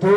2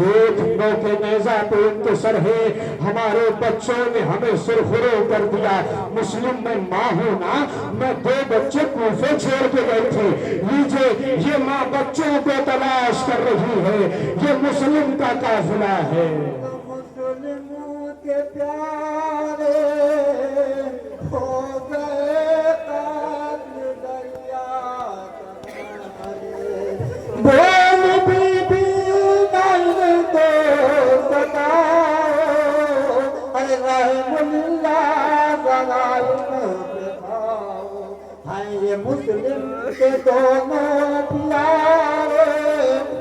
دیکھ نو کے نیزہ پہ ان کے سر ہے، ہمارے بچوں نے ہمیں سرخرو کر دیا، مسلم میں ماں ہوں نا، میں 2 بچے کوفے چھوڑ کے گئی تھی، لیجئے یہ ماں بچوں کو تلاش کر رہی ہے، یہ مسلم کا قافلہ ہے۔ مسلموں کے پیارے ہو گئے قاتل دریا کنارے، بول بی بی نل کو ستاؤ، ارے رحم اللہ ظلائم پہ کھاؤ، ہیں یہ مسلم کے دونوں پیارے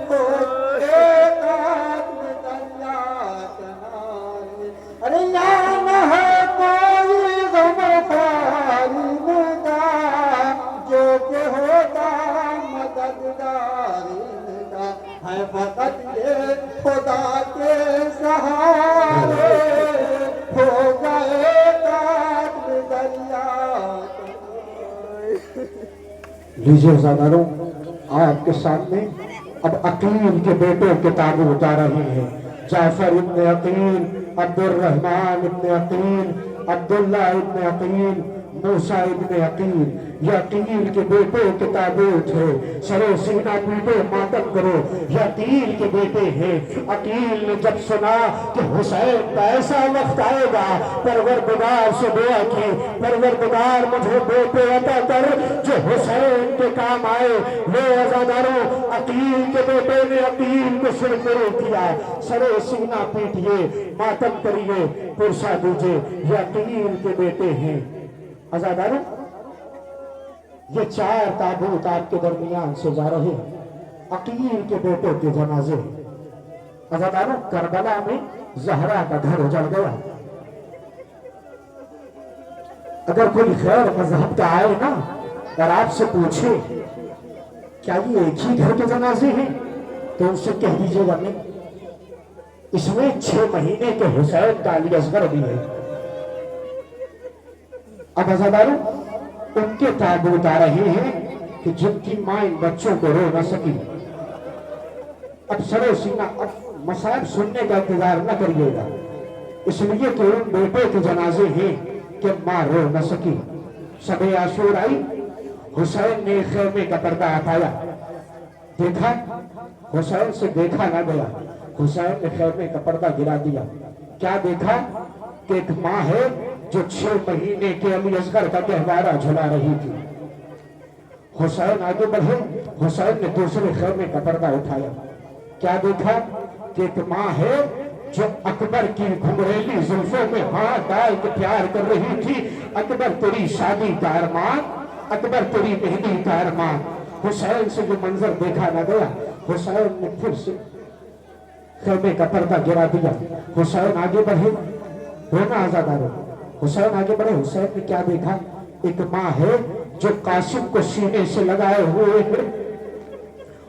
ہو گئے قاتل دریا کنارے، ارے یہاں ہے کوئی غم خاری نگاہ جو کہ ہوتا مددگار نگاہ، ہے فقط یہ خدا کے سہارے ہو گئے قاتل دریا کنارے۔ لیجئے عزاداروں، آپ کے سامنے اب عقیل کے بیٹوں کے تابوت آ رہے ہیں، جعفر ابن عقیل، عبد الرحمن ابن عقیل، عبداللہ ابن عقیل، موسیٰ ابن عقیل، یہ عقیل کے بیٹوں کے تابوت ہے، سرو سینہ پیٹو ماتم کرو، یہ عقیل کے بیٹے ہیں۔ عقیل نے جب سنا کہ حسین کا ایسا وقت آئے گا، پروردگار سے دعا کی، پروردگار مجھے بیٹے عطا کر جو حسین کے کام آئے۔ لے عزاداروں، عقیل کے بیٹے نے عقیل کو سرخرو کیا، سرو سینہ پیٹیے، ماتم کریے، پرسا دیجئے، یہ عقیل کے بیٹے ہیں۔ عزاداروں، یہ 4 تابوت آپ کے درمیان سے جا رہے ہیں، عقیل کے بیٹوں کے جنازے۔ عزاداروں، کربلا میں زہرا کا گھر اجڑ گیا۔ اگر کوئی غیر مذہب کا آئے نا اور آپ سے پوچھے کیا یہ ایک ہی گھر کے جنازے ہیں، تو ان سے کہہ دیجئے گا نہیں، اس میں 6 مہینے کے حسین کا علی اصغر بھی ہے۔ اب عزاداروں، ان کے تابوت آ رہے ہیں کہ جن کی ماں ان بچوں کو رو نہ سکی۔ اب سرو سینہ، اب مصائب سننے کا انتظار نہ کریے گا، اس لیے کہ ان بیٹے کے جنازے ہیں کہ ماں رو نہ سکی۔ شب عاشور آئی، حسین نے خیمے کا پردہ ہٹایا، دیکھا حسین سے دیکھا نہ گیا، حسین نے خیمے کا پردہ گرا دیا۔ کیا دیکھا کہ ایک ماں ہے جو 6 مہینے کے علی اصغر کا گہوارہ جھلا رہی تھی۔ حسین آگے بڑھے، حسین نے دوسرے خیمے کا پردہ اٹھایا، کیا دیکھا کہ ایک ماں ہے جو اکبر کی گھنگریلی زلفوں میں ہاتھ ڈال کے پیار کر رہی تھی۔ اکبر تیری شادی کا ارمان، اکبر تیری مہندی کا ارمان۔ حسین سے جو منظر دیکھا نہ گیا، حسین نے پھر سے خیمے کا پردہ گرا دیا۔ حسین آگے بڑھے، رونا عزاداروں، حسین آگے بڑھے، حسین نے کیا دیکھا؟ ایک ماں ہے جو قاسم کو سینے سے لگائے ہوئے ہے۔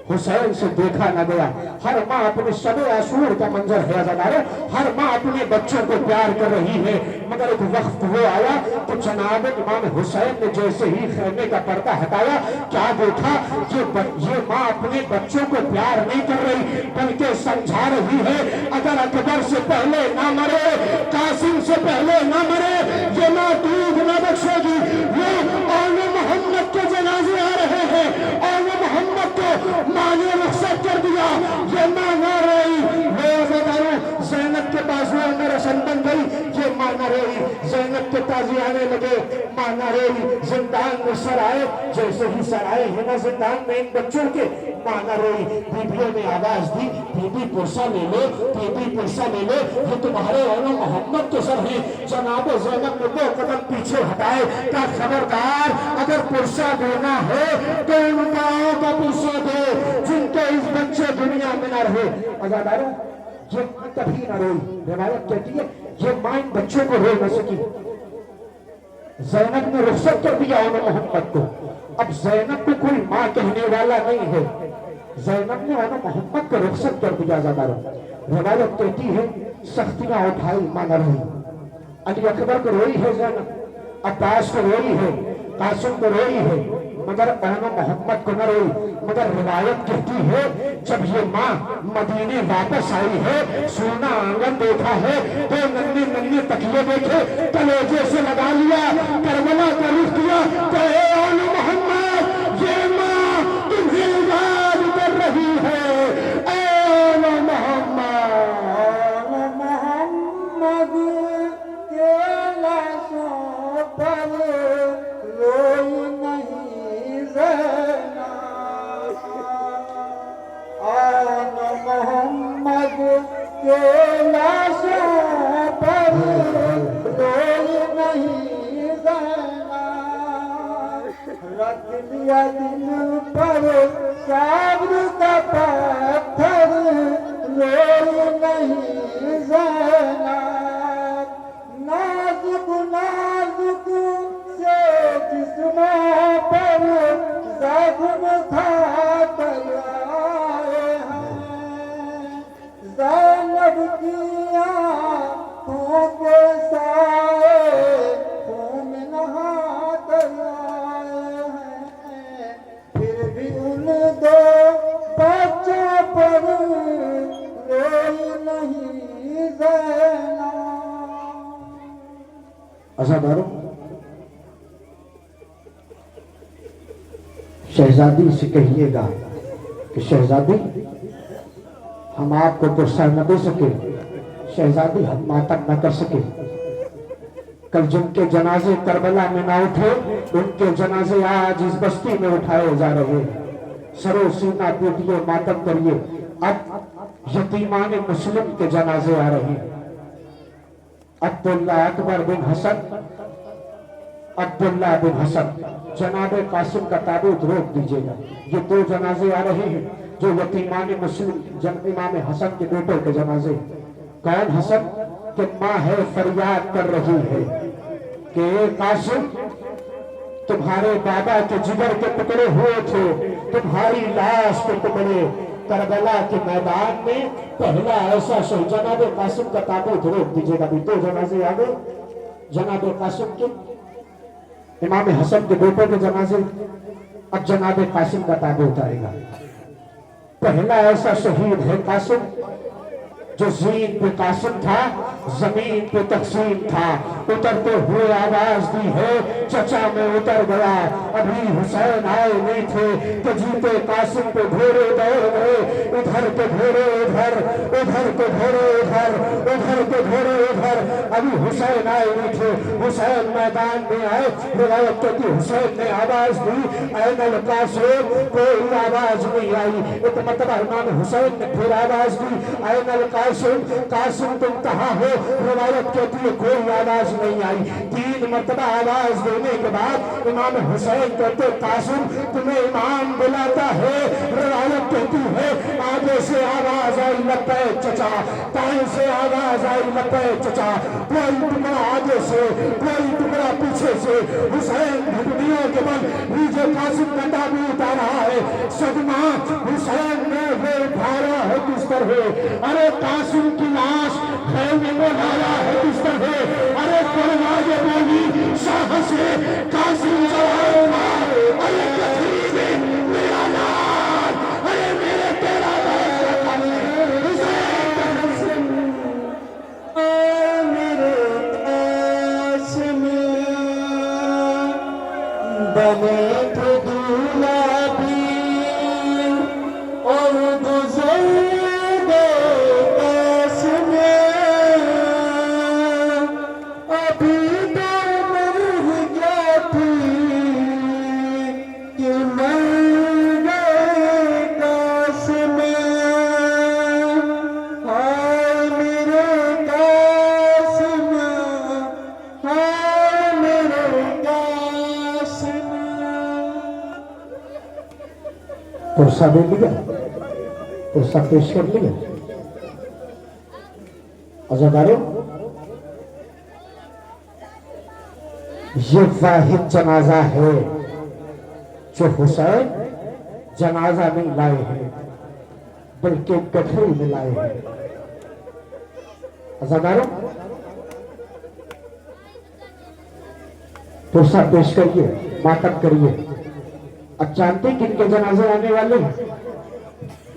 حسین سے دیکھا نہ گیا۔ ہر ماں اپنے شب عاشور کا منظر ہے عزاداروں، ہر ماں اپنے بچوں کو پیار کر رہی ہے، مگر ایک وقت وہ آیا تو جناب امام حسین نے جیسے ہی خیمے کا پردہ ہٹایا، کیا دیکھا؟ یہ ماں اپنے بچوں کو پیار نہیں کر رہی بلکہ سمجھا رہی ہے اگر اکبر سے پہلے نہ مرے، قاسم سے پہلے نہ مرے، یہ ماں دودھ نہ بخشے گی۔ وہ آل محمد کے جنازے آ رہے ہیں، آل محمد کو ماں نے رخصت کر دیا، یہ ماں نہ رہی۔ میں عزاداروں، زینب کے بازوؤں میں رسن بن گئی، یہ ماں نہ رہی۔ زینب کے تازی آنے لگے، ماں نہ رہی۔ زندان میں سر آئے، جیسے ہی سر آئے ہیں نا زندان میں ان بچوں کے، ماں نہ رہی۔ بیبیوں نے آواز دی، بی بی پرسا لے لے، بی بی پرسا لے لے، یہ تمہارے اور محمد کے سر ہیں۔ جناب زینب نے 2 قدم پیچھے ہٹائے، کہا خبردار، اگر پرسا دینا ہے تو ان ماؤں کا پرسا دے جن کے اس بچے دنیا میں نہ رہے۔ عزاداروں، یہ ماں کبھی نہ روئی۔ روایت کہتی ہے یہ ماں ان بچوں کو رو نہ سکی۔ زینب نے رخصت کر دیا ان محمد کو۔ اب زینب کو کوئی ماں کہنے والا نہیں ہے، زینب نے ان محمد کو رخصت کر دیا۔ عزاداروں، روایت کہتی ہے سختیاں اٹھائی، ماں نہ رہی۔ علی اکبر کو روئی ہے زینب، عباس کو روئی ہے، قاسم کو روئی ہے، مگر اہل محمد کو نہ روئی، مگر روایت کہتی ہے جب یہ ماں مدینے واپس آئی ہے، سونا آنگن دیکھا ہے، تو ننھی ننھی تکیے دیکھے، کلیجے سے لگا لیا، کربلا کا رخ کیا کہ اے اہل محمد یہ ماں تمہیں یاد کر رہی ہے، اے اہل محمد۔ محمد کے لاشوں پر روئی نہیں زینب، آن محمد کے لاشوں پر روئی نہیں زینب، رکھ لیا دل پر صبر کا پتھر روئی نہیں زینب، نازک نازک سے جسموں پر زخم کھا کر آئے ہیں، زینب کی آنکھوں کے سائے خون میں نہا کر آئے ہیں، پھر بھی ان دو بچوں پر روئی نہیں زینب۔ عزاداروں، شہزادی سے کہیے گا کہ شہزادی ہم آپ کو غصہ نہ دے سکے، شہزادی ہم ماتم نہ کر سکے، کل جن کے جنازے کربلا میں نہ اٹھے ان کے جنازے آج اس بستی میں اٹھائے جا رہے ہیں، سرو سینہ پیٹیے ماتم کریے، اب یتیمان مسلم کے جنازے آ رہے ہیں، عبداللہ اکبر بن حسن، عبداللہ بن حسن، جناب قاسم کا تابوت روک دیجئے گا، یہ دو جنازے آ رہے ہیں جو یتیمان مسلم امام حسن کے بیٹوں کے جنازے، کون حسن کہ ماں ہے فریاد کر رہی ہے کہ اے قاسم تمہارے بابا کے جگر کے ٹکڑے ہوئے تھے، تمہاری لاش کے ٹکڑے کربلا کے میدان میں، پہلا ایسا شہید جناب قاسم کا تابوت روک دیجئے گا، بھی دو جنازے آ گئے، جناب قاسم کے امام حسن کے بیٹوں کے جنازے، اب جناب قاسم کا تابوت آئے گا، پہلا ایسا شہید ہے قاسم جو زین پہ قاسم تھا، زمین پہ تقسیم تھا، اترتے ہوئے آواز دی ہے چچا میں اتر گیا، ابھی حسین آئے نہیں تھے کہ جیتے قاسم پہ گھوڑے دوڑ گئے، ادھر کے گھوڑے ادھر، ادھر کے گھوڑے ادھر، ادھر کے گھوڑے ادھر، ابھی حسین آئے نہیں تھے، حسین میدان میں آئے، روایت کہتی حسین نے آواز دی این القاسم، کوئی آواز نہیں آئی، ایک مرتبہ امام حسین نے پھر آواز دی این القاسم، قاسم تم کہاں ہو، روایت کہتی ہے کوئی آواز نہیں آئی، تین مرتبہ آواز دینے کے بعد امام حسین کہتے قاسم تمہیں امام بلاتا ہے، روایت کہتی ہے آگے سے آواز آئی لبیک چچا، دائیں سے آواز آئی لبیک چچا، کوئی ٹکڑا آگے سے کوئی ٹکڑا پیچھے سے، حسین گھٹنیوں کے بل نیچے قاسم کا تابوت آ رہا ہے، صدمہ حسین نے وہ بھارا ہے کس طرح، ارے قاسم کی لاش خیمے میں لایا ہے کس طرح، ارے پرواز بولی شاہ سے قاسم جوائے مار، ارے کتری میں میرا لال، ارے میرے تیرا لال، حسین کا قاسم، اے میرے قاسم بنے تھے دولہا بھی اور گزر گئے قاسم، ابھی تو مر گیا تھی کہ مر گئے قاسم، ہائے میرے قاسم، ہائے میرے قاسم۔ قرصہ دے لیا، قرصہ پیش کر لیا، عزاداروں یہ واحد جنازہ ہے جو حسین جنازہ نہیں لائے ہیں بلکہ گٹھری میں لائے ہیں، عزاداروں قرصہ پیش کریے، ماتم کریے، اب جانتے کن کے جنازے آنے والے ہیں؟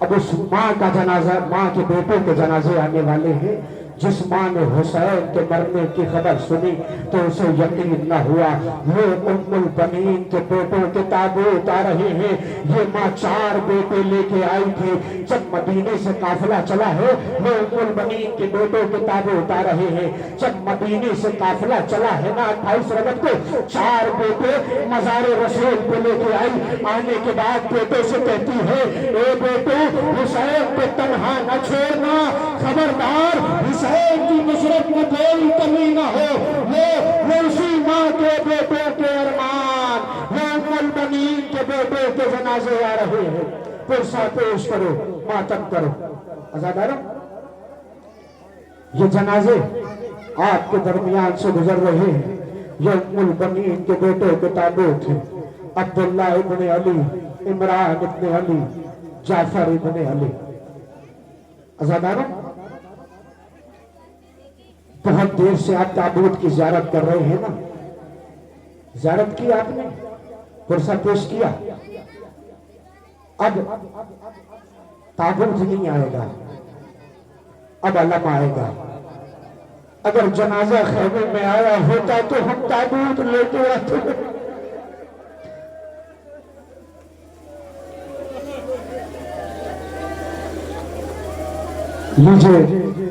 اب اس ماں کا جنازہ، ماں کے بیٹوں کے جنازے آنے والے ہیں جس ماں نے حسین کے مرنے کی خبر سنی تو اسے یقین نہ ہوا۔ وہ ام البنین کے بیٹوں کے تابوت آ رہے ہیں۔ یہ ماں 4 بیٹے لے کے آئی تھی۔ جب مدینے سے قافلہ چلا ہے وہ ام البنین کے بیٹوں کے تابوت آ رہے ہیں۔ جب مدینے سے قافلہ چلا ہے نا 28 رجب کو 4 بیٹے مزار رسول کو لے کے آئی۔ آنے کے بعد بیٹے سے کہتی ہے اے بیٹو حسین کو تنہا نہ چھوڑنا، خبردار حسین کی نصرت میں کوئی کمی نہ ہو۔ وہ اسی ماں کے بیٹوں کے ارمان، وہ ام البنین کے بیٹوں کے جنازے آ رہے ہیں۔ پرسہ پیش کرو، ماتم کرو۔ عزاداروں، یہ جنازے آپ کے درمیان سے گزر رہے ہیں۔ یہ ام البنین کے بیٹوں کے تابوت ہیں۔ عبداللہ ابن علی، عمران ابن علی، جعفر ابن علی۔ عزاداروں، بہت دیر سے آپ تابوت کی زیارت کر رہے ہیں نا؟ زیارت کی آپ نے، پرسہ پیش کیا۔ اب تابوت نہیں آئے گا، اب علم آئے گا۔ اگر جنازہ خیمے میں آیا ہوتا تو ہم تابوت لیتے رہتے۔ لیجئے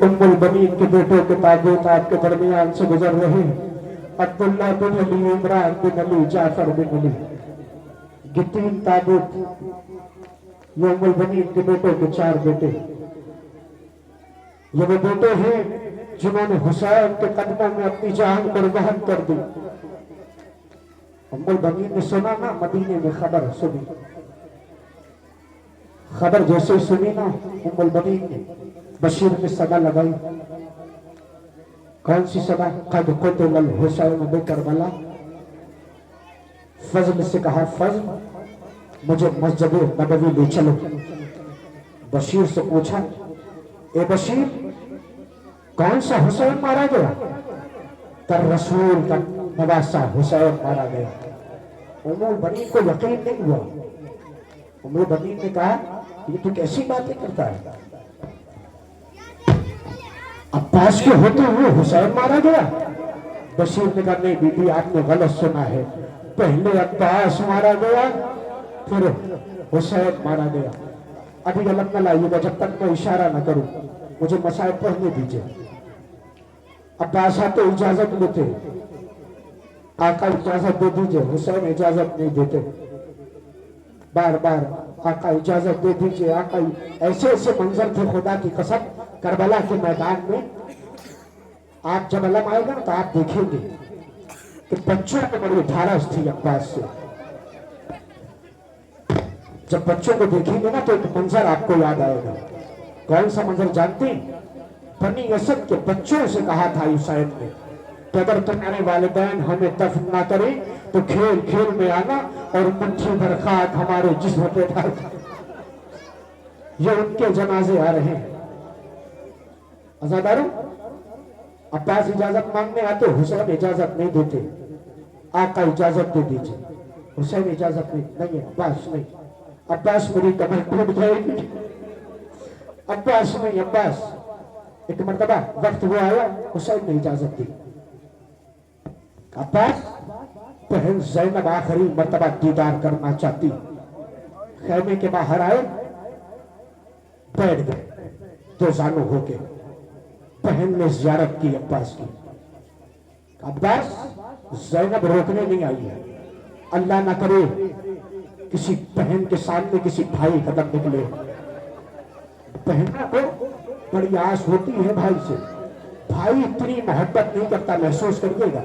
ام البنین کے بیٹوں کے تابوت آپ کے درمیان سے گزر رہے ہیں۔ عبداللہ بن علی، عمران بن علی، جعفر بن علی، یہ 3 تابوت۔ یہ ام البنین کے بیٹوں کے 4 بیٹے۔ یہ وہ بیٹے ہیں جنہوں نے حسین کے قدموں میں اپنی جان قربان کر دی۔ ام البنین نے سنا نا، مدینے میں خبر سنی، خبر جیسے سنی نا ام البنین نے بشیر میں صدا لگائی۔ کون سی صدا؟ قد قتل الحسین بکربلا۔ فضل سے کہا فضل مجھے مسجد نبوی لے چلو۔ بشیر سے پوچھا اے بشیر کون سا حسین مارا گیا؟ در رسول کا نواسا حسین مارا گیا۔ ام البنین کو یقین نہیں ہوا۔ ام البنین نے کہا یہ تو کیسی باتیں کرتا ہے؟ عباس کے ہوتے ہوئے حسین مارا گیا؟ بشیر نے کہا نہیں بی بی آپ نے غلط سنا ہے، پہلے عباس مارا گیا پھر حسین مارا گیا۔ ابھی علم نہ لائیے گا جب تک میں اشارہ نہ کروں، مجھے مسائل پڑھنے دیجئے۔ عباس آتے اجازت لیتے، آقا اجازت دے دیجئے، حسین اجازت نہیں دیتے۔ بار بار آقا اجازت دے دیجئے، آقا ایسے ایسے منظر تھے خدا کی قسم کربلا کے میدان میں۔ آپ جب علم آئے گا تو آپ دیکھیں گے کہ بچوں کو بڑی دھارس تھی عباس سے۔ جب بچوں کو دیکھیں گے نا تو ایک منظر آپ کو یاد آئے گا۔ کون سا منظر جانتے ہیں؟ بنی اسد کے بچوں سے کہا تھا حسین نے کہ اگر تمہارے والدین ہمیں دفن نہ کریں تو کھیل کھیل میں آنا اور مٹھی بھر خاک ہمارے جسم پہ ڈالنا۔ یہ ان کے جنازے آ رہے ہیں۔ عزاداروں، عباس اجازت مانگنے آتے، حسین اجازت نہیں دیتے۔ آقا اجازت دے دیجئے، حسین اجازت نہیں ہے، عباس نہیں، عباس میری کمر ٹوٹ جائے گی، عباس نہیں، عباس۔ ایک مرتبہ وقت وہ آیا حسین نے اجازت دی۔ عباس بہن زینب آخری مرتبہ دیدار کرنا چاہتی، خیمے کے باہر آئے، بیٹھ گئے دو زانو ہو کے۔ بہن نے زیارت کی عباس کی۔ عباس زینب روکنے نہیں آئی ہے، اللہ نہ کرے کسی بہن کے سامنے کسی بھائی قدم نکلے۔ بہنوں کو بڑی آس ہوتی ہے بھائی سے، بھائی اتنی محبت نہیں کرتا، محسوس کریے گا،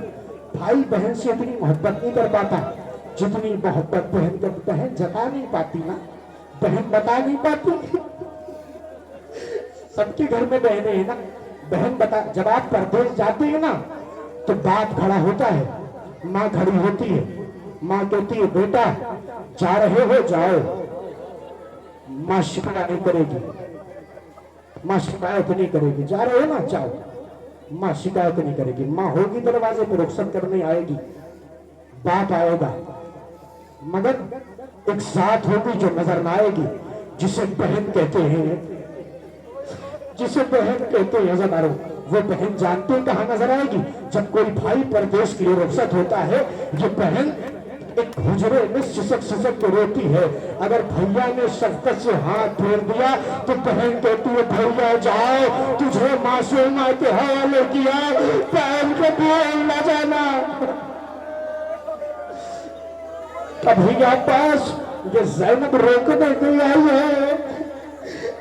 بھائی بہن سے اتنی محبت نہیں کر پاتا جتنی محبت بہن کا۔ بہن جتا نہیں پاتی نا، بہن بتا نہیں پاتی۔ سب کے گھر میں بہنیں ہیں نا، بہن بتا، جب آپ پردیس جاتے ہیں نا تو بات کھڑا ہوتا ہے، ماں کھڑی ہوتی ہے، ماں کہتی ہے بیٹا جا رہے ہو جاؤ، ماں شکایت نہیں کرے گی، ماں شکایت نہیں کرے گی، جا رہے ہو نا جاؤ، ماں شکایت نہیں کرے گی۔ ماں ہوگی دروازے پہ رخصت کرنے آئے گی، باپ آئے گا، مگر ایک ذات ہوگی جو نظر نہ آئے گی، جسے بہن کہتے ہیں، جسے بہن کہتے ہیں عزیزانو۔ وہ بہن جانتے ہیں کہاں نظر آئے گی؟ جب کوئی بھائی پردیش کے لیے رخصت ہوتا ہے، یہ بہن ایک حجرے میں سسک سسک کے روتی ہے۔ اگر بھیا نے شفقت سے ہاتھ پھیر دیا تو بہن کہتی ہے بھیا جاؤ، تجھے معصومہ کے حوالے کیا، بہن کو بھول نہ جانا۔ بھیا عباس، یہ زینب روکنے کے آئی ہے،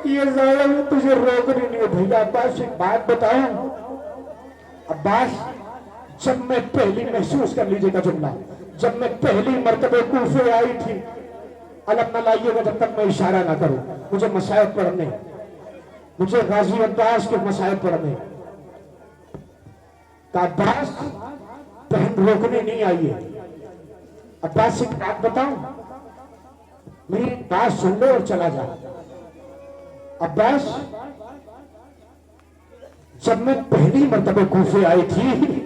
یہ زینب تجھے روکنے نہیں ہے۔ بھیا عباس ایک بات بتاؤں عباس، جب میں پہلی محسوس کر لیجئے گا جملہ، جب میں پہلی مرتبہ کوفے آئی تھی، علم نہ لائیے گا جب تک میں اشارہ نہ کروں، مجھے مصائب پڑھنے، مجھے غازی عباس کے مصائب پڑھنے کہ عباس بہن روکنے نہیں آئی ہے۔ عباس ایک بات بتاؤں، میری بات سن لے اور چلا جا۔ عباس، جب میں پہلی مرتبہ کوفے آئی تھی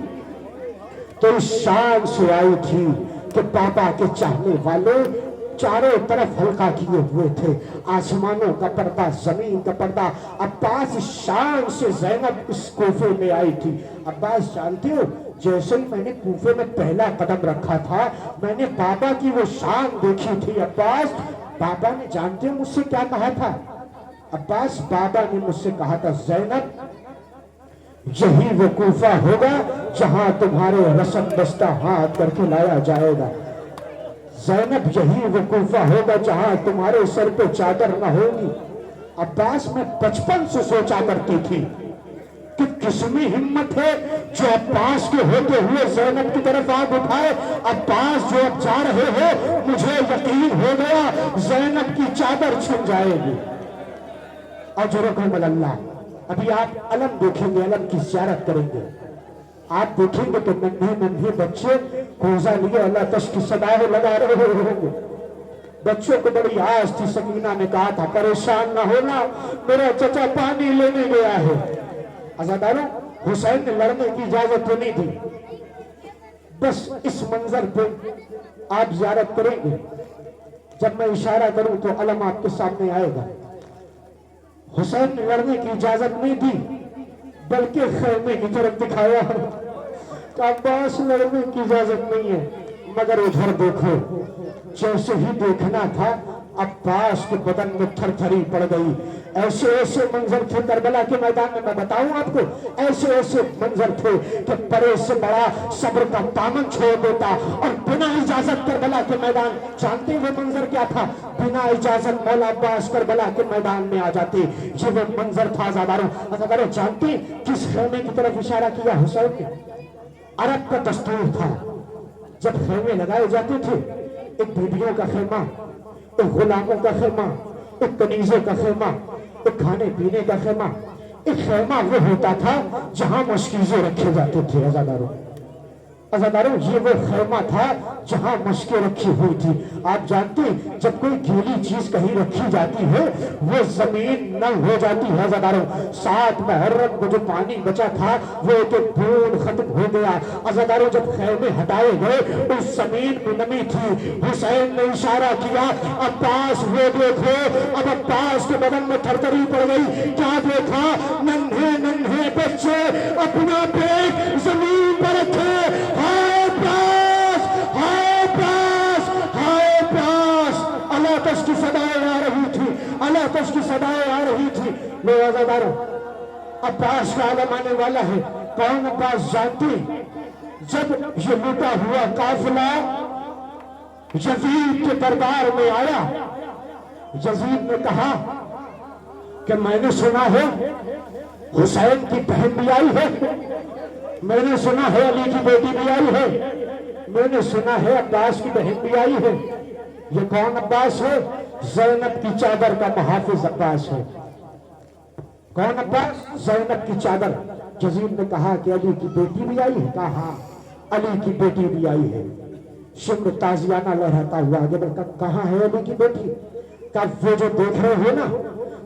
تو اس شان سے آئی تھی کہ بابا کے چاہنے والے چاروں طرف حلقہ کیے ہوئے تھے، آسمانوں کا پردہ، زمین کا پردہ۔ عباس اس شان سے زینب اس کوفے میں آئی تھی۔ عباس جانتے ہو، جیسے ہی میں نے کوفے میں پہلا قدم رکھا تھا، میں نے بابا کی وہ شان دیکھی تھی۔ عباس، بابا نے جانتے ہو مجھ سے کیا کہا تھا؟ عباس، بابا نے مجھ سے کہا تھا زینب یہی وہ کوفہ ہوگا جہاں تمہارے رسم بستہ ہاتھ کر کے لایا جائے گا۔ زینب یہی وہ کوفہ ہوگا جہاں تمہارے سر پہ چادر نہ ہوگی۔ عباس، میں بچپن سے سوچا کرتی تھی کہ کس میں ہمت ہے جو عباس کے ہوتے ہوئے زینب کی طرف آگ اٹھائے۔ عباس جو اب جا رہے ہو، مجھے یقین ہو گیا زینب کی چادر چھن جائے گی۔ اجرکم اللہ۔ ابھی آپ علم دیکھیں گے، علم کی زیارت کریں گے، آپ دیکھیں گے کہ ننھے ننھے بچے کوزہ لیے اللہ تش کی صدایں لگا رہے ہوں گے۔ بچوں کو بڑی آس تھی، سکینہ نے کہا تھا پریشان نہ ہونا، میرا چچا پانی لینے گیا ہے۔ عزیزانو، حسین نے لڑنے کی اجازت تو نہیں تھی۔ بس اس منظر پہ آپ زیارت کریں گے، جب میں اشارہ کروں تو علم آپ کے سامنے آئے گا۔ حسین نے لڑنے کی اجازت نہیں دی، بلکہ خیمے کی طرف دکھایا کہ عباس لڑنے کی اجازت نہیں ہے، مگر ادھر دیکھو۔ جیسے ہی دیکھنا تھا، عباس کے بدن میں تھر تھری پڑ گئی۔ ایسے ایسے منظر تھے کربلا کے میدان میں بتاؤں آپ کو، ایسے ایسے منظر تھے کہ بڑے سے بڑا صبر کا دامن چھوڑ دیتا اور بنا اجازت کربلا کے میدان، جانتے وہ منظر کیا تھا؟ بنا اجازت مولا عباس کربلا کے میدان میں آ جاتے۔ یہ وہ منظر تھا عزاداروں، جانتے کس خیمے کی طرف اشارہ کیا حسین نے؟ عرب کا دستور تھا، جب خیمے لگائے جاتے تھے، ایک بیبیوں کا خیمہ، ایک غلاموں کا خیمہ، ایک کنیزوں کا خیمہ، ایک کھانے پینے کا خیمہ، ایک خیمہ وہ ہوتا تھا جہاں مشکیزیں رکھے جاتے تھے۔ عزاداروں، یہ وہ خیمہ تھا جہاں مشکیں رکھی ہوئی تھی۔ آپ جانتے جب کوئی گیلی چیز کہیں رکھی جاتی ہے وہ زمین نم ہو جاتی ہے۔ عزاداروں، 7 محرم کو جو پانی بچا تھا وہ ایک بوند ختم ہو گیا۔ عزاداروں، جب خیمے ہٹائے گئے اس زمین میں نمی تھی۔ حسین نے اشارہ کیا عباس وہ دیکھو۔ اب عباس کے بدن میں تھرتھری پڑ گئی۔ کیا دیکھا؟ ننھے ننھے بچے اپنا پیٹ زمین پر رکھے، ہائے عباس، ہائے عباس، ہائے عباس۔ اللہ تش کی صدایں آ رہی تھی، اللہ تش کی صدایں آ رہی تھی۔ لو عزاداروں، عباس کا عالم آنے والا ہے۔ کون عباس جانتی؟ جب یہ لوٹا ہوا قافلہ یزید کے دربار میں آیا، یزید نے کہا کہ میں نے سنا ہے حسین کی بہن بھی آئی ہے، میں نے سنا ہے علی کی بیٹی بھی آئی ہے، میں نے سنا ہے عباس کی بہن بھی آئی ہے۔ یہ کون عباس ہے؟ زینب کی چادر کا محافظ عباس ہے۔ کون عباس؟ زینب کی چادر۔ یزید نے کہا کہ علی کی بیٹی بھی آئی ہے؟ کہا ہاں، علی کی بیٹی بھی آئی ہے۔ شمر تازیانہ لہراتا ہوا آگے بڑھ کر کہاں ہے علی کی بیٹی؟ کہا وہ جو دیکھ رہے ہو نا،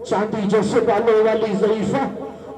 چاندی جیسے بالوں والی ضعیفہ،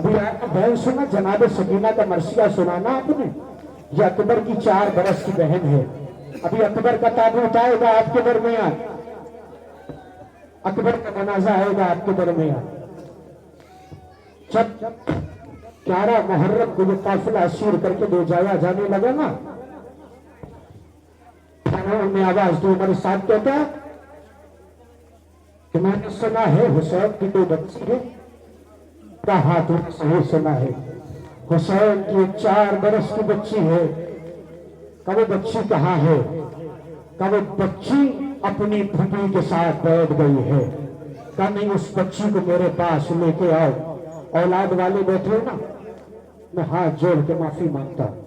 ابھی آپ نے بہن سنا جناب سکینہ کا مرثیہ سنانا آپ نے؟ یہ اکبر کی 4 برس کی بہن ہے. ابھی اکبر کا تابوت آئے گا آپ کے درمیان، اکبر کا جنازہ آئے گا آپ کے درمیان. جب 11 محرم کو یہ قافلہ اسیر کر کے لے جایا جانے لگا نا، نے آواز دی. میرے ساتھ کہتا کہ میں نے سنا ہے حسین کی کوئی بچی ہے. کہا تو صحیح سنا ہے، حسین کی 4 برس کی بچی ہے. کہ وہ بچی کہاں ہے؟ کہ وہ بچی اپنی پھوپھی کے ساتھ بیٹھ گئی ہے. کہ نہیں، اس بچی کو میرے پاس لے کے آؤ. اولاد والے بیٹھے نا، میں ہاتھ جوڑ کے معافی مانگتا ہوں،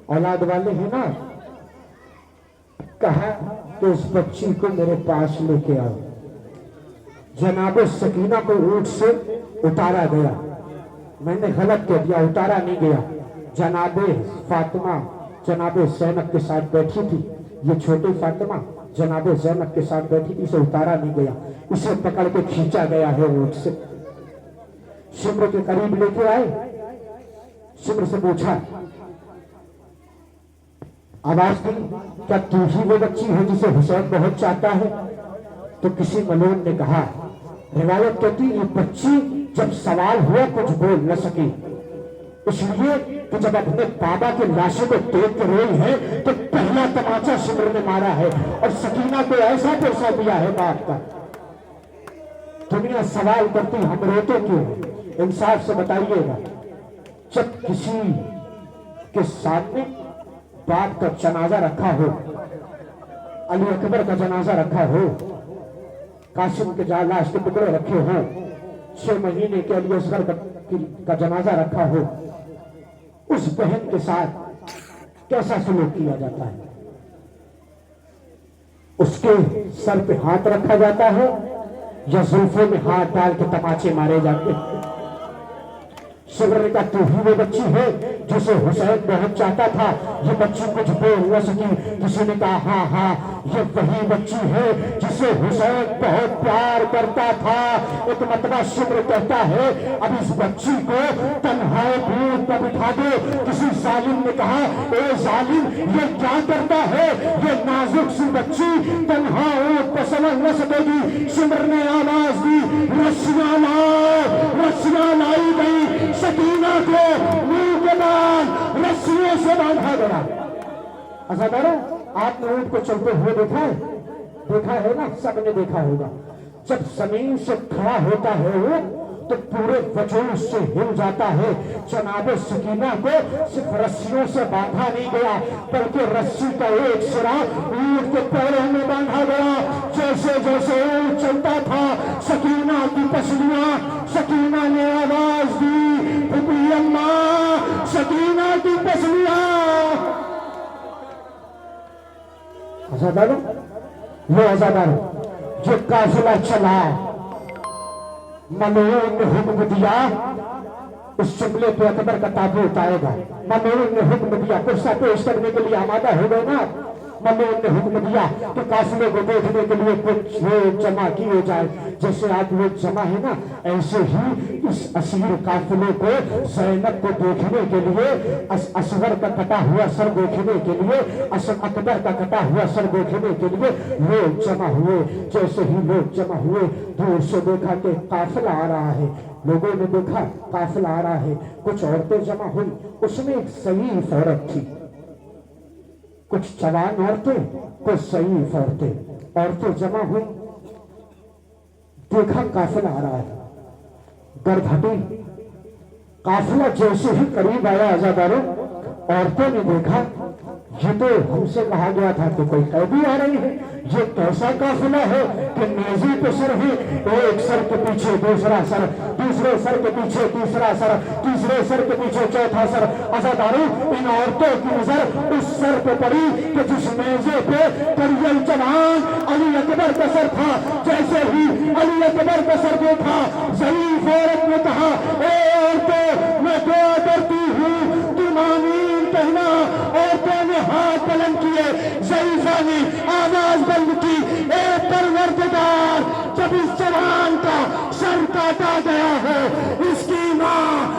اولاد والے ہیں نا. کہا کہ اس بچی کو میرے پاس لے کے آؤ. جناب سکینہ کو اونٹ سے اتارا گیا. میں نے غلط کہہ دیا، اتارا نہیں گیا. جناب فاطمہ جناب زینب کے ساتھ بیٹھی تھی. یہ چھوٹی فاطمہ جناب زینب کے ساتھ بیٹھی تھی، اسے اتارا نہیں گیا، اسے پکڑ کے کھینچا گیا ہے اونٹ سے. شمر کے قریب لے کے آئے. شمر سے پوچھا، آواز دی، کیا تو ہی وہ بچی ہے جسے حسین بہت چاہتا ہے؟ تو کسی ملون نے کہا، روایت کہتی یہ بچی جب سوال ہوا کچھ بول نہ سکی، اس لیے کہ جب اپنے بابا کے لاشوں کو دیکھ کے روئی ہے تو پہلا تماچا شمر نے مارا ہے اور سکینہ کو ایسا پیسہ دیا ہے باپ کا. دنیا سوال کرتی ہم روتے کیوں؟ انصاف سے بتائیے گا. جب کسی کے سامنے باپ کا جنازہ رکھا ہو، علی اکبر کا جنازہ رکھا ہو، قاسم کے لاش کے ٹکڑے رکھے ہوں، 6 مہینے کے علی اصغر کا جنازہ رکھا ہو، اس بہن کے ساتھ کیسا سلوک کیا جاتا ہے؟ اس کے سر پہ ہاتھ رکھا جاتا ہے یا زلفوں میں ہاتھ ڈال کے تماچے مارے جاتے ہیں؟ شمر نے کہا تو ہی وہ بچی ہے جسے حسین بہت چاہتا تھا. یہ بچی کچھ بول نہ سکی. کسی نے کہا ہاں ہاں یہ وہی بچی ہے جسے حسین بہت پیار کرتا تھا. ایک مرتبہ شمر کہتا ہے اب اس بچی کو تنہا اونٹ پر بٹھا دو. کسی ظالم نے کہا اے ظالم یہ کیا کرتا ہے؟ یہ نازک سی بچی تنہا اونٹ پر سمجھ نہ سکے گی. شمر نے آواز دی، رسیاں لاؤ. رسیاں لائی گئی. سکینہ کو منہ کے بعد رسیوں سے باندھا گیا. عزادارو، آپ نے اونٹ کو چلتے ہوئے دیکھا ہے نا؟ سب نے دیکھا ہوگا. جب زمین سے کھڑا ہوتا ہے وہ تو پورے وجود سے ہل جاتا ہے. جناب سکینہ کو صرف رسیوں سے باندھا نہیں گیا بلکہ رسی کا ایک سرا اونٹ کے پیروں میں باندھا گیا. جیسے جیسے اونٹ چلتا تھا سکینہ کی پسلیاں. سکینہ نے آواز دی، پھپھی اماں. سکینہ کی پسلیاں. عزادارو، لو عزادارو، جو قافلہ چلا ممنون نے حکم دیا اس جملے پہ اکبر کا تابوت آئے گا. ممنون نے حکم دیا، قصہ پیش کرنے کے لیے آمادہ ہو گئے نا. ممنون نے حکم دیا کہ قافلے کو دیکھنے کے لیے کچھ لوگ جمع کیے جائے. جیسے آج لوگ جمع ہے نا، ایسے ہی اس اسیر قافلے کو زینب کو دیکھنے کے لیے، اصغر کا کٹا ہوا سر دیکھنے کے لیے، اکبر کا کٹا ہوا سر دیکھنے کے لیے لوگ جمع ہوئے. جیسے ہی لوگ جمع ہوئے دور سے دیکھا کہ قافلہ آ رہا ہے. لوگوں نے دیکھا قافلہ آ رہا ہے. کچھ عورتیں جمع ہوئی. اس میں ایک ضعیف عورت تھی. کچھ جوان عورتیں، کچھ ضعیف عورتیں. عورتیں جمع ہوئی، دیکھا قافلہ آ رہا ہے. گرد ہٹی. قافلہ جیسے ہی قریب آیا عزادارو، عورتوں نے دیکھا یہ تو ہم سے کہا گیا تھا کہ کوئی قیدی آ رہی ہے. یہ کیسا قافلہ ہے کہ نیزے پہ سر ہے، ایک سر کے پیچھے دوسرا سر، دوسرے سر کے پیچھے تیسرا سر، تیسرے سر کے پیچھے چوتھا سر. عزادارو، ان عورتوں کی نظر اس سر پہ پڑی کہ جس نیزے پہ کریل جوان علی اکبر کا سر تھا. جیسے ہی علی اکبر کا سر دیکھا، ضعیف عورت نے کہا اے عورتوں میں دعا کرتی ہوں تم آمین کہنا. عورتوں نے ہاتھ بلند کیے. ضعیفہ نے آواز بلند کی، اے پروردگار جب اس جوان کا سر کاٹا گیا ہے، اس کی ماں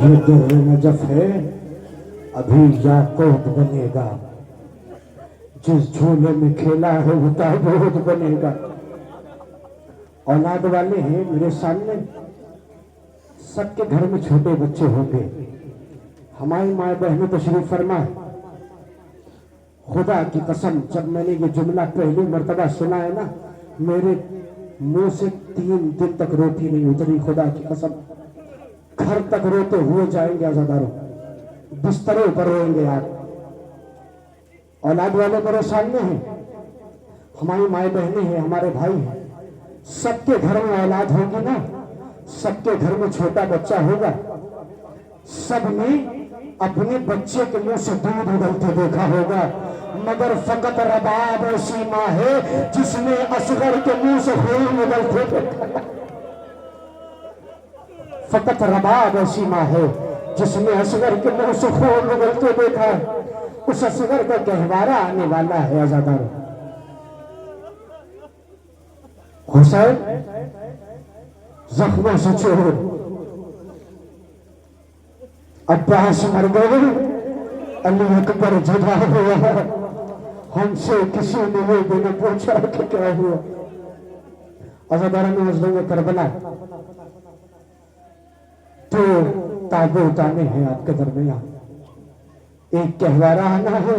یہ دور نجف ہے ابھی یاقوت بنے گا، جس جھولے میں کھیلا ہے وہ تابوت بنے گا۔ اولاد والے ہیں میرے سامنے، سب کے گھر میں چھوٹے بچے ہوں گے۔ ہماری ماں بہنیں تشریف فرما، خدا کی قسم جب میں نے یہ جملہ پہلی مرتبہ سنا ہے نا، میرے منہ سے 3 دن تک روٹی نہیں اتری، خدا کی قسم۔ گھر تک روتے ہوئے جائیں گے عزاداروں، بستروں پر روئیں گے آپ۔ اولاد والے میرے سامنے ہیں، ہماری مائیں بہنیں ہیں، ہمارے بھائی ہیں، سب کے گھر میں اولاد ہوگی نا، سب کے گھر میں چھوٹا بچہ ہوگا، سب نے اپنے بچے کے منہ سے دودھ اگلتے دیکھا ہوگا، مگر فقط رباب ایسی ماں ہے جس نے اصغر کے منہ سے خون اگلتے دیکھا۔ فقط رباب ایسی ماں ہے جس نے اصغر کے منہ سے خون اگلتے دیکھا۔ اس اصغر کا گہوارہ آنے والا ہے عزاداروں۔ حسین زخموں سے چور، عباس مر گئے، علی اکبر جدا ہوا، ہم سے کسی نے یہ بھی نہ پوچھا کہ کیا ہوا۔ عزاداروں میں مظلوم کربلا تو تابوت آنے ہیں آپ کے درمیان، ایک گہوارہ آنا ہے،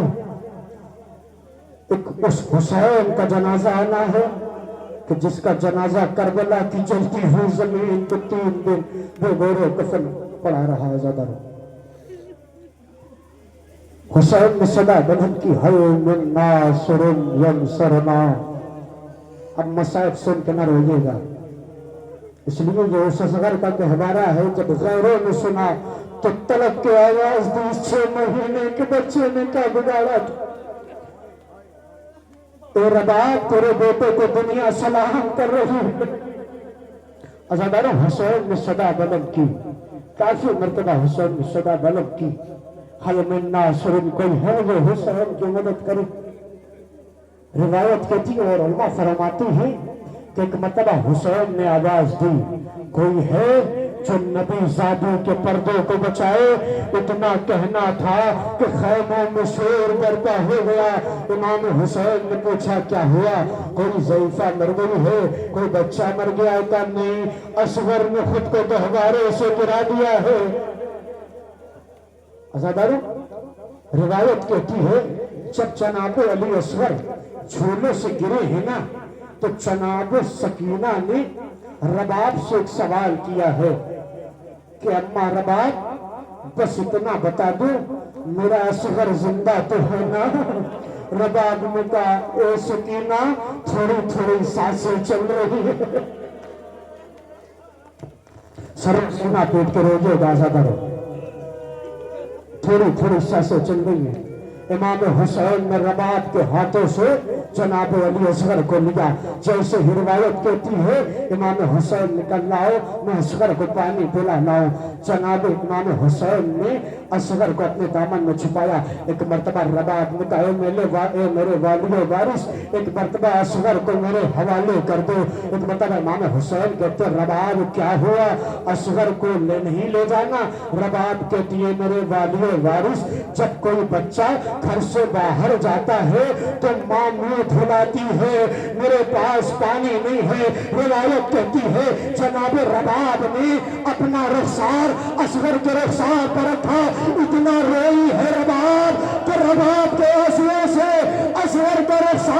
ایک اس حسین کا جنازہ آنا ہے کہ جس کا جنازہ کربلا کی جلتی ہوئی زمین پہ 3 دن بے گور و کفن پڑا رہا ہے عزاداروں۔ حسین نے صدا بلند کی ہے من ناصر ینصرنا۔ اب مصائب سن کے نہ روئیے گا، اس لیے یہ اس اصغر کا گہوارہ ہے۔ جب غیروں نے سنا تو طلب کے آواز دی، 6 مہینے کے بچے نے کیا بگاڑا تھا؟ اے رباب تیرے بیٹے کو دنیا سلام کر رہی ہے۔ عزاداروں حسین نے صدا بلند کی، کافی مرتبہ حسین نے صدا بلند کی، حل من ناصر، کوئی ہے جو حسین کی مدد کرے؟ روایت کہتی ہے اور علماء فرماتی ہیں کہ ایک مرتبہ حسین نے آواز دی، کوئی ہے جو نبی زادوں کے پردوں کو بچائے؟ اتنا کہنا تھا کہ خیموں میں شور برپا ہو گیا۔ امام حسین نے پوچھا کیا ہوا؟ کوئی ضعیفہ مر گئی ہے، کوئی بچہ مر گیا ہے؟ کہا نہیں، اصغر نے خود کو گہوارے سے گرا دیا ہے۔ عزاداروں روایت کہتی ہے جب جناب علی اصغر جھولے سے گرے ہیں نا تو جناب سکینہ نے رباب سے ایک سوال کیا ہے کہ اماں رباب بس اتنا بتا دو میرا اصغر زندہ تو ہے نا؟ رباب نے کہا اے سکینہ تھوڑی تھوڑی سانسیں چل رہی ہے۔ سر سنا پیٹ کے روجے گا عزاداروں، تھوڑی تھوڑی سانسیں چل رہی ہیں۔ امام حسین نے رباب کے ہاتھوں سے جناب علی اصغر کو لیا، جیسے ہی روایت کہتی ہے امام حسین نے کہا لاؤ میں اصغر کو پانی پلا لاؤں۔ جناب امام حسین نے اصغر کو اپنے دامن میں چھپایا۔ ایک مرتبہ رباب نے کہا اے میرے والی و وارث، ایک مرتبہ اصغر کو میرے حوالے کر دو۔ ایک مرتبہ امام حسین کہتے رباب کیا ہوا؟ اصغر کو نہیں لے جانا؟ رباب کہتی ہے میرے والی و وارث، جب کوئی بچہ گھر سے باہر جاتا ہے تو ماں منہ دھلاتی ہے، میرے پاس پانی نہیں ہے۔ روایت کہتی ہے جناب رباب نے اپنا رخسار اصغر کے رخسار پر رکھا، اتنا روئی ہے رباب کہ رباب کے آنسوؤں سے اصغر کا رخسار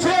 6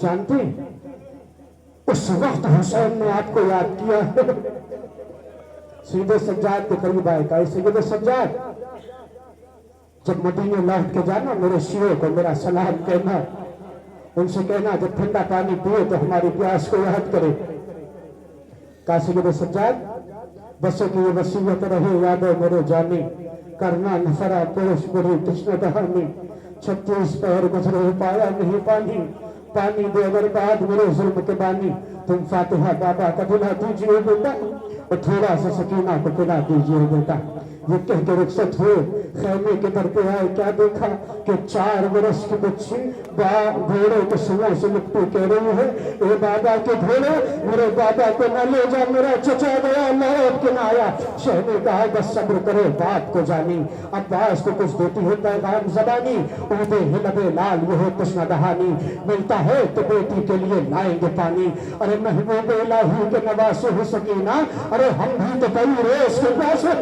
جانتے ہیں اس وقت حسین نے آپ کو یاد کیا سیدھے سجاد کے قریب آئے کہا سیدھے سجاد جب مدینے لوٹ کے جانا میرے شیعوں کو میرا سلام کہنا ان سے کہنا جب ٹھنڈا پانی پیے تو ہماری پیاس کو یاد کرے کہا سیدھے سجاد بسوں کی یہ وصیت رہے یادیں میرے جانی کرنا نفرا پیش بری تشنہ دہانی 36 پہر گزرے پایا نہیں پانی پانی دے اگر بعد میرے ظلم کے بانی تم فاتحہ بابا کا دلا دیجئے بیٹا اور تھوڑا سا سکینہ کو پلا دیجئے بیٹا یہ کہہ کے رخصت ہوئے خیمے کے در پہ آئے کیا دیکھا کہ 4 برس کی بچی گھوڑے کے سنوں سے لپٹی کہہ رہی ہے اے بابا کے گھوڑے میرے بابا کو نہ لے جا میرا چچا گیا لوٹ کے نہ آیا شہ نے کہا بس صبر کرے باپ کو جانی عباس کو کچھ دیتی ہے پیغام زبانی اودے ہے لبے لال یہ ہے تشنہ دہانی ملتا ہے تو بیٹی کے لیے لائیں گے پانی ارے محبوب الہی کے نواسے ہو سکینہ ارے ہم بھی تو کئی روز کے پیاسے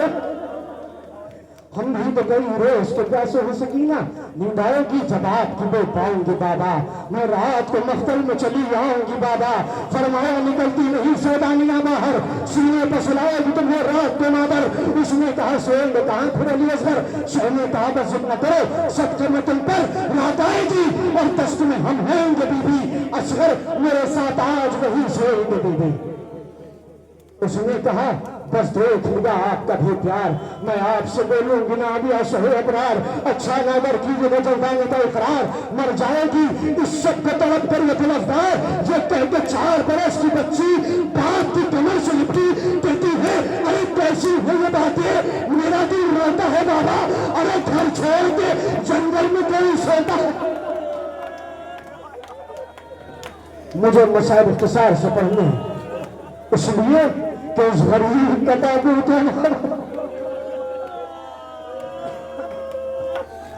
ہم بھی تو کئی روز کے پیاسے ہو سکینہ نیند آئے گی جب آپ کی بے پاؤں گی بابا میں رات کو مختل میں چلی آؤں گی بابا فرمایا نکلتی نہیں سودانیاں باہر سینے پر سلائے گی تمہیں رات کے مادر اس نے کہا سوئیں گے کہاں پھر علی اصغر شہ نے کہا بس ذکر نہ کرو صدقے میں تم پر رات آئے گی اور دست میں ہم ہیں گے بی بی اصغر میرے ساتھ آج وہی سوئیں گے بی بی اس نے کہا بس دیکھ لیا آپ کا بھی پیار میں آپ سے بولوں گی نہ ابھی شہ ابرار اچھا نادر کیجئے وہ جلدانے کا اقرار مر جائے گی اس شب کو تڑپ کر یہ طلبدار یہ کہہ کے 4 برس کی بچی باپ کی کمر سے لپٹی کہتی ہے ارے کیسی ہے یہ باتیں میرا دل روتا ہے بابا ارے گھر چھوڑ کے جنگل میں کوئی سوتا ہے مجھے مسائل اختصار سے پڑھنے ہیں اس لیے کہ اس غریب کا تابوت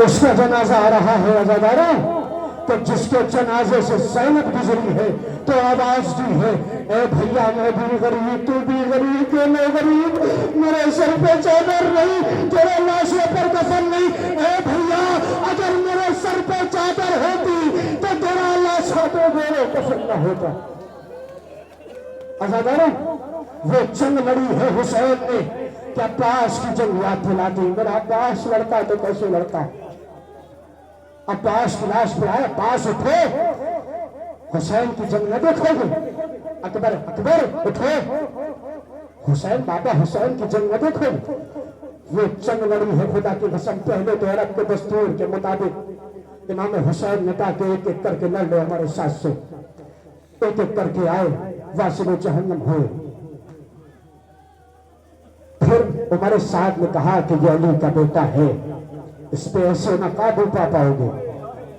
اس کا جنازہ آ رہا ہے عزادارہ تو جس کے جنازے سے زینب گزری ہے تو آواز دی ہے اے بھیا میں بھی غریب تو بھی غریب کہ میں غریب میرے سر پہ چادر نہیں تیرے لاشوں پر کفن نہیں اے بھیا اگر میرے سر پہ چادر ہوتی تو تیرا لاشوں پہ میرے کفن نہ ہوتا عزادارہ وہ جنگ لڑی ہے حسین نے کہ عباس کی جنگ یاد دلاتی میرا عباس لڑتا تو کیسے لڑتا عباس کی لاش پہ آئے عباس اٹھو حسین کی جنگ نہ دیکھو گے اکبر اٹھو حسین بابا حسین کی جنگ نہ دیکھو گے وہ جنگ لڑی ہے خدا کی قسم پہلے تو عرب کے دستور کے مطابق امام حسین نے کہا کہ ایک ایک کر کے لڑ لو ہمارے ساتھ سے ایک ایک کر کے آئے واسل جہنم ہوئے پھر عمر سعد نے کہا کہ یہ علی کا بیٹا ہے اس پہ ایسے نہ قابو پا پاؤ گے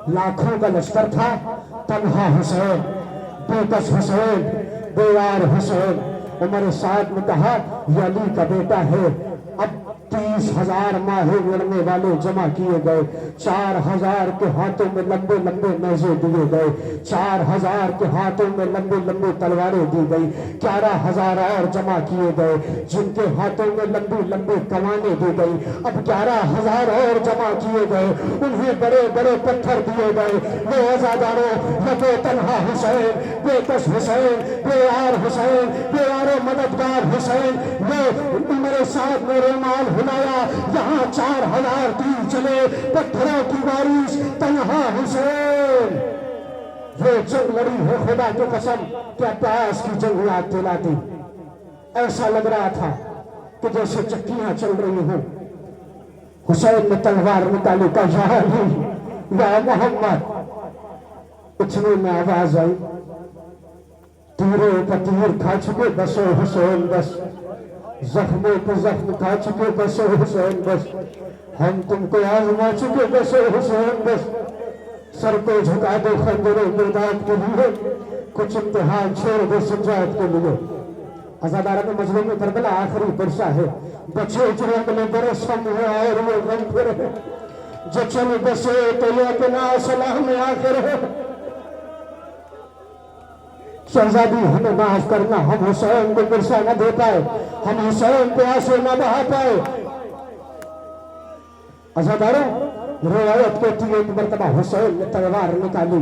لاکھوں کا لشکر تھا تنہا حسین بے کس حسین بے یار حسین عمر سعد نے کہا یہ علی کا بیٹا ہے اب 30,000 ماہر لڑنے والے جمع کیے گئے 4,000 کے ہاتھوں میں لمبے لمبے نیزے دیے گئے 4,000 کے ہاتھوں میں لمبے لمبے تلواریں دی گئی 11,000 اور جمع کیے گئے جن کے ہاتھوں میں لمبی لمبی کمانیں دی گئی اب 11,000 اور جمع کیے گئے انہیں بڑے بڑے پتھر دیے گئے وہ عزاداروں لگے تنہا حسین بے کس حسین بے یار حسین بے یار مددگار حسین وہ عمر سعد نے رومال ہلایا یہاں 4,000 تیر چلے پتھروں کی بارش تنہا حسین وہ جنگ لڑی ہے خدا کی قسم کہ عباس کی جنگ یاد دلاتی ایسا لگ رہا تھا کہ جیسے چکیاں چل رہی ہوں حسین نے تلوار نکالی کا یا علی یا محمد اتنے میں آواز آئی تیرے پر تیر کھا چکے بس حسین بس زخموں پہ زخم کھا چکے بس حسین بس ہم تم کو آزما چکے بس حسین بس سر کو جھکا دو خنجر مرداد کے لیے کچھ امتحان چھوڑ دو سجاد کے لیے عزادارہ میں مظلوم کربلا آخری پرسہ ہے بچے جرم نے برس ہم ہے اور وہ غم پھر ہے جو چل بسے تو یہ اپنا سلام آخر ہے شہزادی ہمیں معاف کرنا ہم حسین کو پرسہ نہ دے پائے ہم حسین کو آنسو نہ بہا پائے عزاداروں روایت کہتی ہے ایک مرتبہ حسین نے تلوار نکالی